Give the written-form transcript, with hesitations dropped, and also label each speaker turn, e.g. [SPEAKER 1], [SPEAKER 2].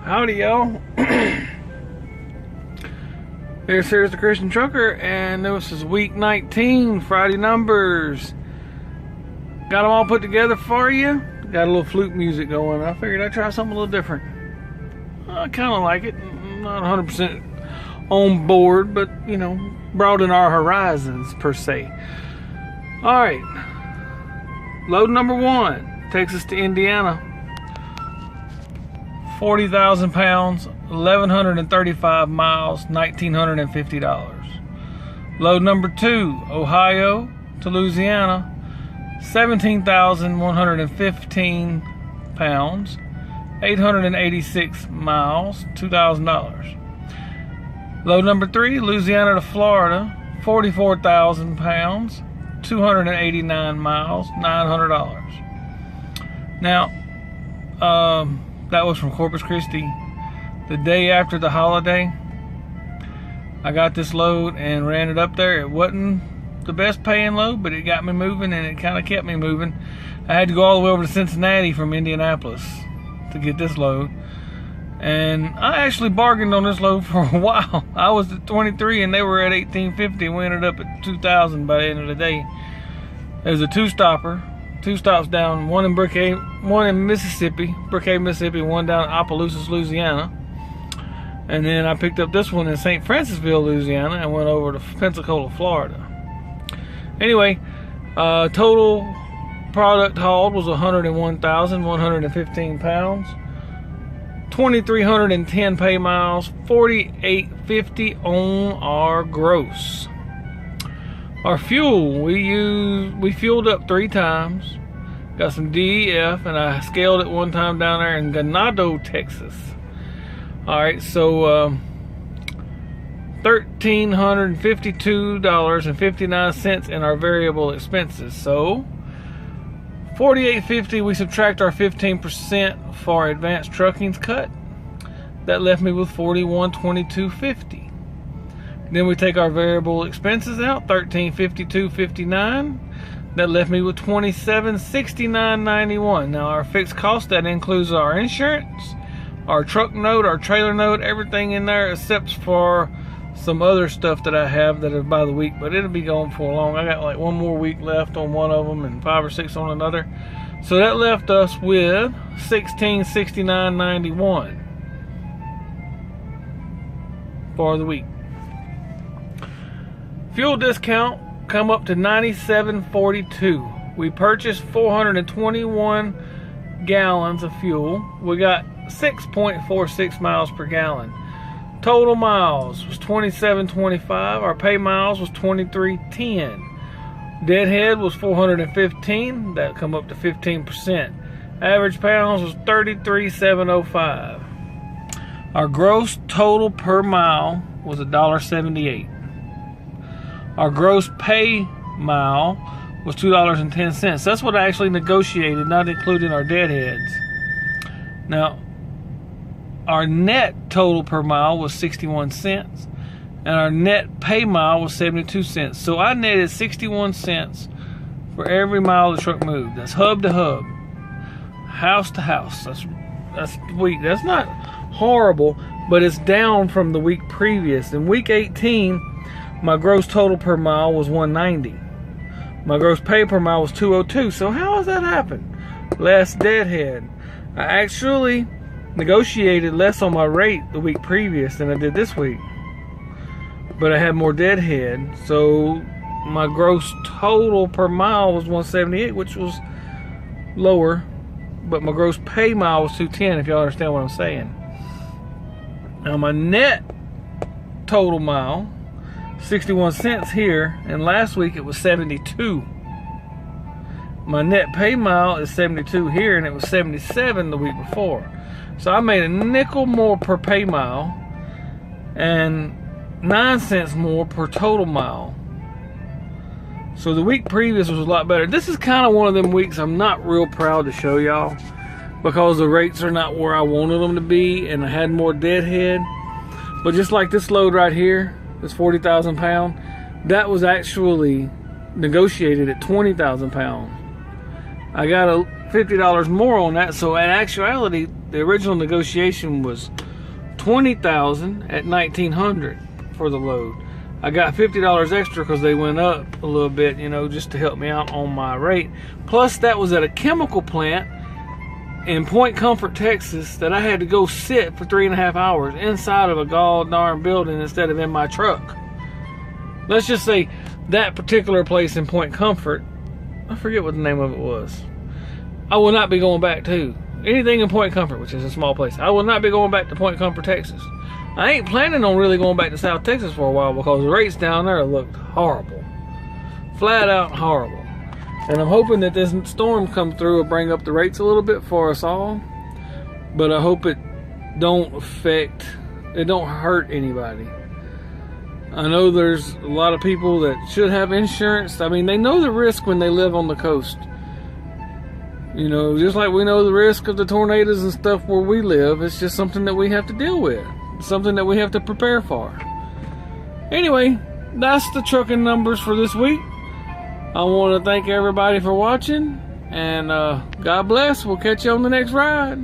[SPEAKER 1] Howdy, y'all. Here's the Christian Trucker, and this is week 19, Friday numbers. Got them all put together for you. Got a little flute music going. I figured I'd try something a little different. I kind of like it. Not 100% on board, but, you know, broaden our horizons, per se. Alright. Load number 1 takes us to Indiana. 40,000 pounds, 1,135 miles, $1,950. Load number 2, Ohio to Louisiana, 17,115 pounds, 886 miles, $2,000. Load number 3, Louisiana to Florida, 44,000 pounds, 289 miles, $900. Now, that was from Corpus Christi. The day after the holiday, I got this load and ran it up there. It wasn't the best paying load, but it got me moving, and it kind of kept me moving. I had to go all the way over to Cincinnati from Indianapolis to get this load. And I actually bargained on this load for a while. I was at 23 and they were at 1850. We ended up at 2,000 by the end of the day. It was a two-stopper. 2 stops down, one in Mississippi, Brookhaven, Mississippi, one down in Opelousas, Louisiana. And then I picked up this one in St. Francisville, Louisiana, and went over to Pensacola, Florida. Anyway, total product hauled was 101,115 pounds, 2,310 pay miles, 4,850 on our gross. Our fuel, we fueled up 3 times. Got some DEF, and I scaled it one time down there in Ganado, Texas. Alright, so $1,352.59 in our variable expenses. So $4,850, we subtract our 15% for advanced trucking's cut. That left me with $41,2250. Then we take our variable expenses out, $1,352.59. That left me with $27,69.91. Now our fixed cost, that includes our insurance, our truck note, our trailer note, everything in there except for some other stuff that I have that is by the week, but it'll be going for long. I got like 1 more week left on one of them and 5 or 6 on another. So that left us with $16,69.91 for the week. Fuel discount come up to $97.42. We purchased 421 gallons of fuel. We got 6.46 miles per gallon. Total miles was 2725. Our pay miles was 2310. Deadhead was 415. That come up to 15%. Average pounds was 33,705. Our gross total per mile was $1.78. Our gross pay mile was $2.10. That's what I actually negotiated, not including our deadheads. Now, our net total per mile was 61 cents, and our net pay mile was 72 cents. So I netted 61 cents for every mile the truck moved. That's hub to hub, house to house. That's week. That's not horrible, but it's down from the week previous. In week 18, my gross total per mile was $190. My gross pay per mile was $202. So how has that happened? Less deadhead. I actually negotiated less on my rate the week previous than I did this week, but I had more deadhead. So my gross total per mile was $178, which was lower, but my gross pay mile was $210, if y'all understand what I'm saying. Now my net total mile, 61 cents here, and last week it was 72. My net pay mile is 72 here, and it was 77 the week before. So I made a nickel more per pay mile and 9 cents more per total mile. So the week previous was a lot better. This is kind of one of them weeks I'm not real proud to show y'all, because the rates are not where I wanted them to be, and I had more deadhead. But just like this load right here, this 40,000 pound, that was actually negotiated at 20,000 pounds. I got $50 more on that, so in actuality, the original negotiation was $20,000 at $1,900 for the load. I got $50 extra because they went up a little bit, you know, just to help me out on my rate. Plus, that was at a chemical plant in Point Comfort, Texas, that I had to go sit for 3.5 hours inside of a gall darn building instead of in my truck. Let's just say that particular place in Point Comfort, I forget what the name of it was, I will not be going back to. Anything in Point Comfort, which is a small place, I will not be going back to Point Comfort, Texas. I ain't planning on really going back to South Texas for a while because the rates down there looked horrible. Flat out horrible. And I'm hoping that this storm come through will bring up the rates a little bit for us all. But I hope it don't hurt anybody. I know there's a lot of people that should have insurance. I mean, they know the risk when they live on the coast. You know, just like we know the risk of the tornadoes and stuff where we live, it's just something that we have to deal with. Something that we have to prepare for. Anyway, that's the trucking numbers for this week. I want to thank everybody for watching, and God bless. We'll catch you on the next ride.